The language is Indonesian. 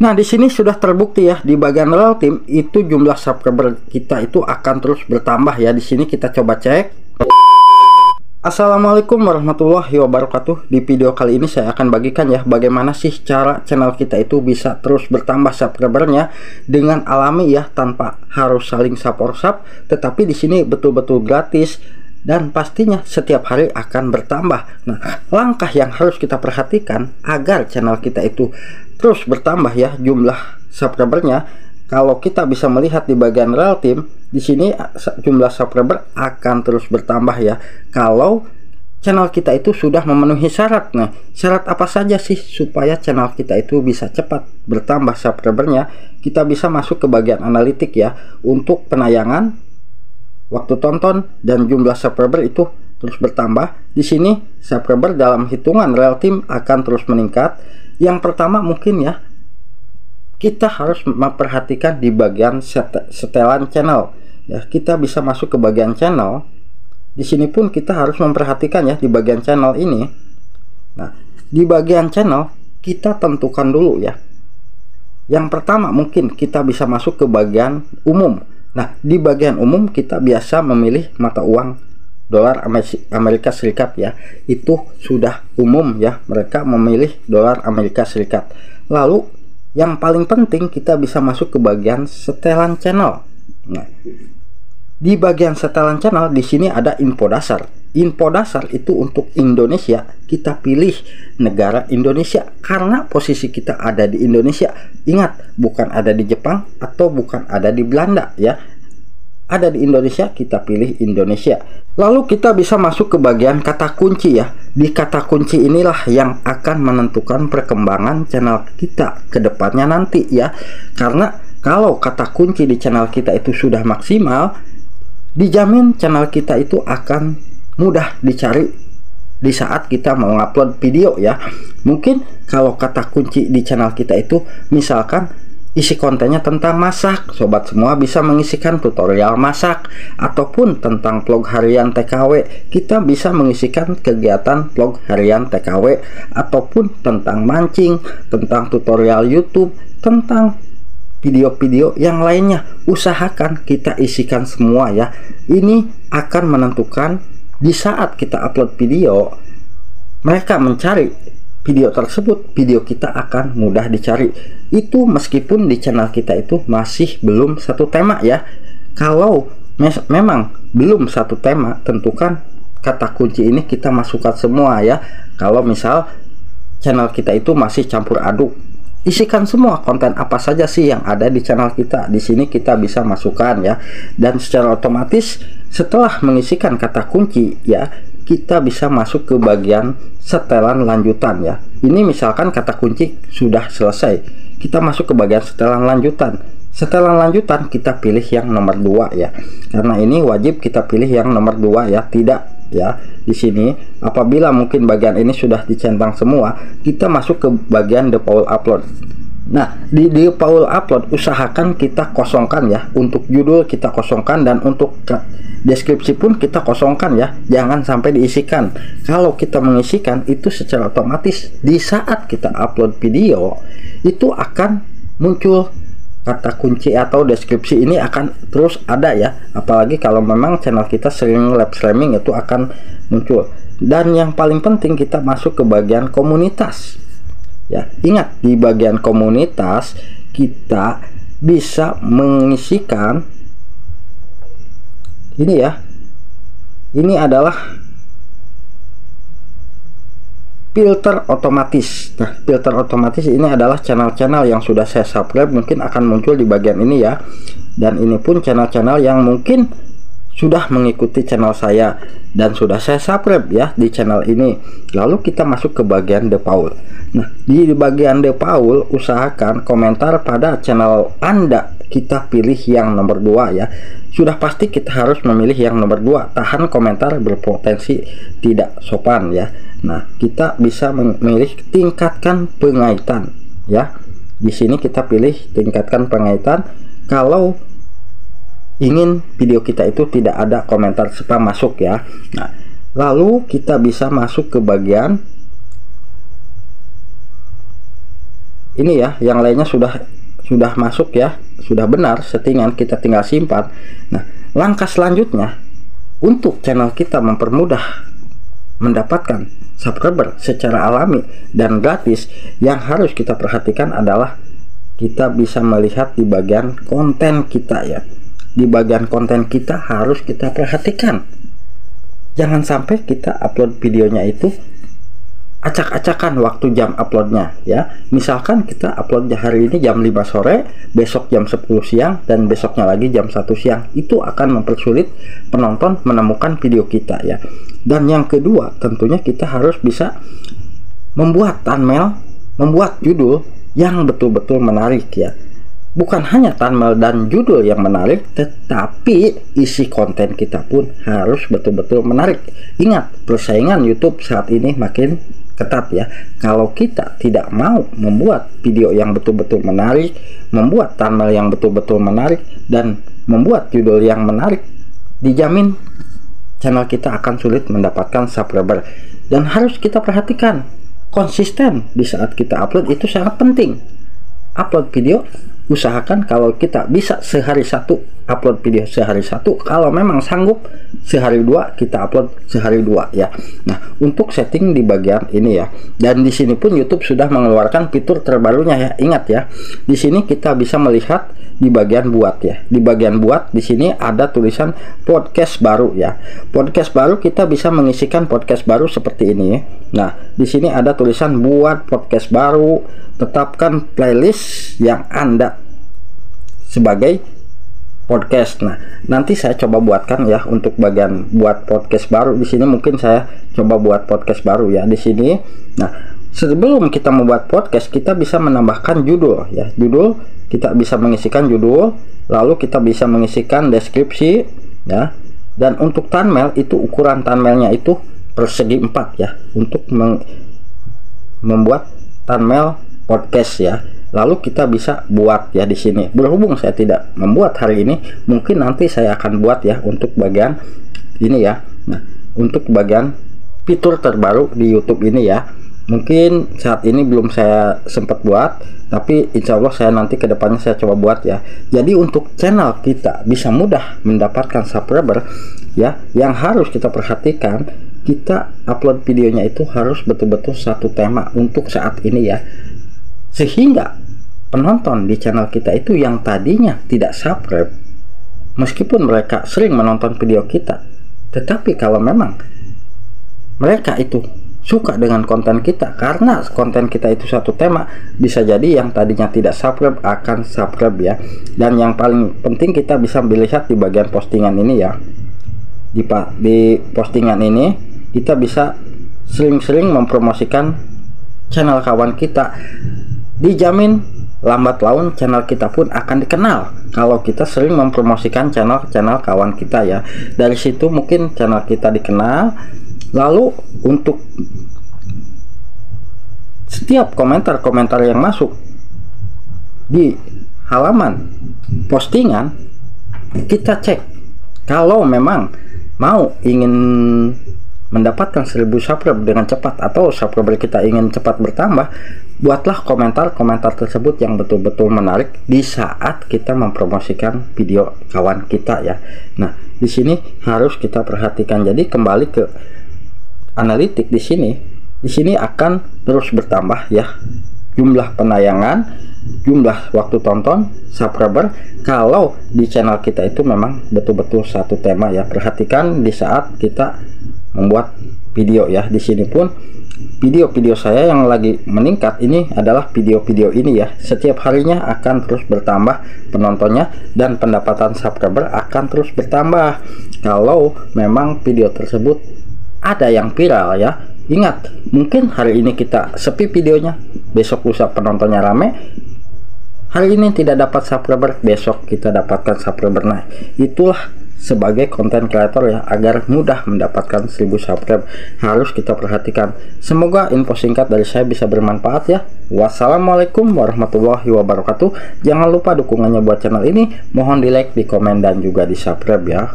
Nah, di sini sudah terbukti ya, di bagian real time itu jumlah subscriber kita itu akan terus bertambah ya. Di sini kita coba cek. Assalamualaikum warahmatullahi wabarakatuh. Di video kali ini saya akan bagikan ya bagaimana sih cara channel kita itu bisa terus bertambah subscribernya dengan alami ya, tanpa harus saling support sub, tetapi di sini betul-betul gratis dan pastinya setiap hari akan bertambah. Nah, langkah yang harus kita perhatikan agar channel kita itu terus bertambah ya jumlah subscribernya. Kalau kita bisa melihat di bagian real time, di sini jumlah subscriber akan terus bertambah ya kalau channel kita itu sudah memenuhi syarat. Nah, syarat apa saja sih supaya channel kita itu bisa cepat bertambah subscribernya? Kita bisa masuk ke bagian analitik ya, untuk penayangan, waktu tonton, dan jumlah subscriber itu terus bertambah. Di sini subscriber dalam hitungan real time akan terus meningkat. Yang pertama mungkin ya, kita harus memperhatikan di bagian setelan channel ya. Kita bisa masuk ke bagian channel. Di sini pun kita harus memperhatikan ya di bagian channel ini. Nah, di bagian channel kita tentukan dulu ya. Yang pertama mungkin kita bisa masuk ke bagian umum. Nah, di bagian umum kita biasa memilih mata uang dolar Amerika Serikat ya. Itu sudah umum ya, mereka memilih dolar Amerika Serikat. Lalu yang paling penting kita bisa masuk ke bagian setelan channel. Nah, di bagian setelan channel di sini ada info dasar. Info dasar itu untuk Indonesia. Kita pilih negara Indonesia karena posisi kita ada di Indonesia. Ingat, bukan ada di Jepang atau bukan ada di Belanda ya. Ada di Indonesia, kita pilih Indonesia. Lalu kita bisa masuk ke bagian kata kunci ya. Di kata kunci inilah yang akan menentukan perkembangan channel kita ke depannya nanti ya. Karena kalau kata kunci di channel kita itu sudah maksimal, dijamin channel kita itu akan mudah dicari di saat kita mau upload video ya. Mungkin kalau kata kunci di channel kita itu misalkan isi kontennya tentang masak, sobat semua bisa mengisikan tutorial masak, ataupun tentang vlog harian TKW, kita bisa mengisikan kegiatan vlog harian TKW, ataupun tentang mancing, tentang tutorial YouTube, tentang video-video yang lainnya. Usahakan kita isikan semua ya. Ini akan menentukan di saat kita upload video, mereka mencari video tersebut, video kita akan mudah dicari. Itu meskipun di channel kita itu masih belum satu tema ya. Kalau memang belum satu tema, tentukan kata kunci ini kita masukkan semua ya. Kalau misal channel kita itu masih campur aduk, isikan semua konten apa saja sih yang ada di channel kita. Di sini kita bisa masukkan ya. Dan secara otomatis setelah mengisikan kata kunci ya, kita bisa masuk ke bagian setelan lanjutan ya. Ini misalkan kata kunci sudah selesai, kita masuk ke bagian setelan lanjutan. Setelan lanjutan kita pilih yang nomor 2 ya. Karena ini wajib kita pilih yang nomor 2 ya, tidak ya. Di sini apabila mungkin bagian ini sudah dicentang semua, kita masuk ke bagian default upload. Nah, di default upload usahakan kita kosongkan ya. Untuk judul kita kosongkan dan untuk deskripsi pun kita kosongkan ya. Jangan sampai diisikan. Kalau kita mengisikan itu secara otomatis di saat kita upload video itu akan muncul kata kunci atau deskripsi ini akan terus ada ya. Apalagi kalau memang channel kita sering live streaming, itu akan muncul. Dan yang paling penting kita masuk ke bagian komunitas. Ya, ingat di bagian komunitas kita bisa mengisikan ini ya. Ini adalah filter otomatis. Nah, filter otomatis ini adalah channel-channel yang sudah saya subscribe mungkin akan muncul di bagian ini ya. Dan ini pun channel-channel yang mungkin sudah mengikuti channel saya dan sudah saya subscribe ya di channel ini. Lalu kita masuk ke bagian default. Nah, di bagian default usahakan komentar pada channel Anda kita pilih yang nomor 2 ya. Sudah pasti kita harus memilih yang nomor 2. Tahan komentar berpotensi tidak sopan ya. Nah, kita bisa memilih tingkatkan pengaitan ya. Di sini kita pilih tingkatkan pengaitan kalau ingin video kita itu tidak ada komentar spam masuk ya. Nah, lalu kita bisa masuk ke bagian ini ya, yang lainnya sudah masuk ya, sudah benar settingan, kita tinggal simpan. Nah, langkah selanjutnya untuk channel kita mempermudah mendapatkan subscriber secara alami dan gratis, yang harus kita perhatikan adalah kita bisa melihat di bagian konten kita ya. Di bagian konten kita harus kita perhatikan. Jangan sampai kita upload videonya itu acak-acakan waktu jam uploadnya ya. Misalkan kita upload hari ini jam 5 sore, besok jam 10 siang, dan besoknya lagi jam 1 siang. Itu akan mempersulit penonton menemukan video kita ya. Dan yang kedua, tentunya kita harus bisa membuat thumbnail, membuat judul yang betul-betul menarik ya. Bukan hanya thumbnail dan judul yang menarik, tetapi isi konten kita pun harus betul-betul menarik. Ingat, persaingan YouTube saat ini makin ketat ya. Kalau kita tidak mau membuat video yang betul-betul menarik, membuat thumbnail yang betul-betul menarik, dan membuat judul yang menarik, dijamin channel kita akan sulit mendapatkan subscriber. Dan harus kita perhatikan, konsisten di saat kita upload itu sangat penting. Upload video, usahakan kalau kita bisa sehari satu upload video, sehari satu. Kalau memang sanggup sehari dua, kita upload sehari dua ya. Nah, untuk setting di bagian ini ya, dan di sini pun YouTube sudah mengeluarkan fitur terbarunya ya. Ingat ya, di sini kita bisa melihat di bagian buat ya. Di bagian buat di sini ada tulisan podcast baru ya. Podcast baru, kita bisa mengisikan podcast baru seperti ini ya. Nah, di sini ada tulisan buat podcast baru, tetapkan playlist yang Anda sebagai podcast. Nah, nanti saya coba buatkan ya untuk bagian buat podcast baru. Di sini mungkin saya coba buat podcast baru ya di sini. Nah, sebelum kita membuat podcast, kita bisa menambahkan judul ya. Judul, kita bisa mengisikan judul, lalu kita bisa mengisikan deskripsi ya. Dan untuk thumbnail itu, ukuran thumbnailnya itu persegi 4 ya, untuk membuat thumbnail podcast ya. Lalu kita bisa buat ya di sini. Berhubung saya tidak membuat hari ini, mungkin nanti saya akan buat ya untuk bagian ini ya. Nah, untuk bagian fitur terbaru di YouTube ini ya. Mungkin saat ini belum saya sempat buat, tapi insya Allah saya nanti kedepannya saya coba buat ya. Jadi untuk channel kita bisa mudah mendapatkan subscriber ya, yang harus kita perhatikan, kita upload videonya itu harus betul-betul satu tema untuk saat ini ya, sehingga penonton di channel kita itu yang tadinya tidak subscribe, meskipun mereka sering menonton video kita, tetapi kalau memang mereka itu suka dengan konten kita, karena konten kita itu satu tema, bisa jadi yang tadinya tidak subscribe akan subscribe ya. Dan yang paling penting, kita bisa melihat di bagian postingan ini ya. Di postingan ini kita bisa sering-sering mempromosikan channel kawan kita. Dijamin lambat laun channel kita pun akan dikenal kalau kita sering mempromosikan channel kawan kita ya. Dari situ mungkin channel kita dikenal. Lalu untuk setiap komentar-komentar yang masuk di halaman postingan, kita cek. Kalau memang ingin mendapatkan 1000 subscriber dengan cepat, atau subscriber kita ingin cepat bertambah, buatlah komentar-komentar tersebut yang betul-betul menarik di saat kita mempromosikan video kawan kita ya. Nah, di sini harus kita perhatikan. Jadi kembali ke analitik di sini akan terus bertambah ya, jumlah penayangan, jumlah waktu tonton, subscriber, kalau di channel kita itu memang betul-betul satu tema ya. Perhatikan di saat kita membuat video ya. Di sini pun video-video saya yang lagi meningkat ini adalah video-video ini ya. Setiap harinya akan terus bertambah penontonnya, dan pendapatan subscriber akan terus bertambah kalau memang video tersebut ada yang viral ya. Ingat, mungkin hari ini kita sepi videonya, besok lusa penontonnya rame. Hari ini tidak dapat subscriber, besok kita dapatkan subscriber. Nah, itulah sebagai konten kreator ya, agar mudah mendapatkan 1000 subscriber harus kita perhatikan. Semoga info singkat dari saya bisa bermanfaat ya. Wassalamualaikum warahmatullahi wabarakatuh. Jangan lupa dukungannya buat channel ini, mohon di like, di komen, dan juga di subscribe ya.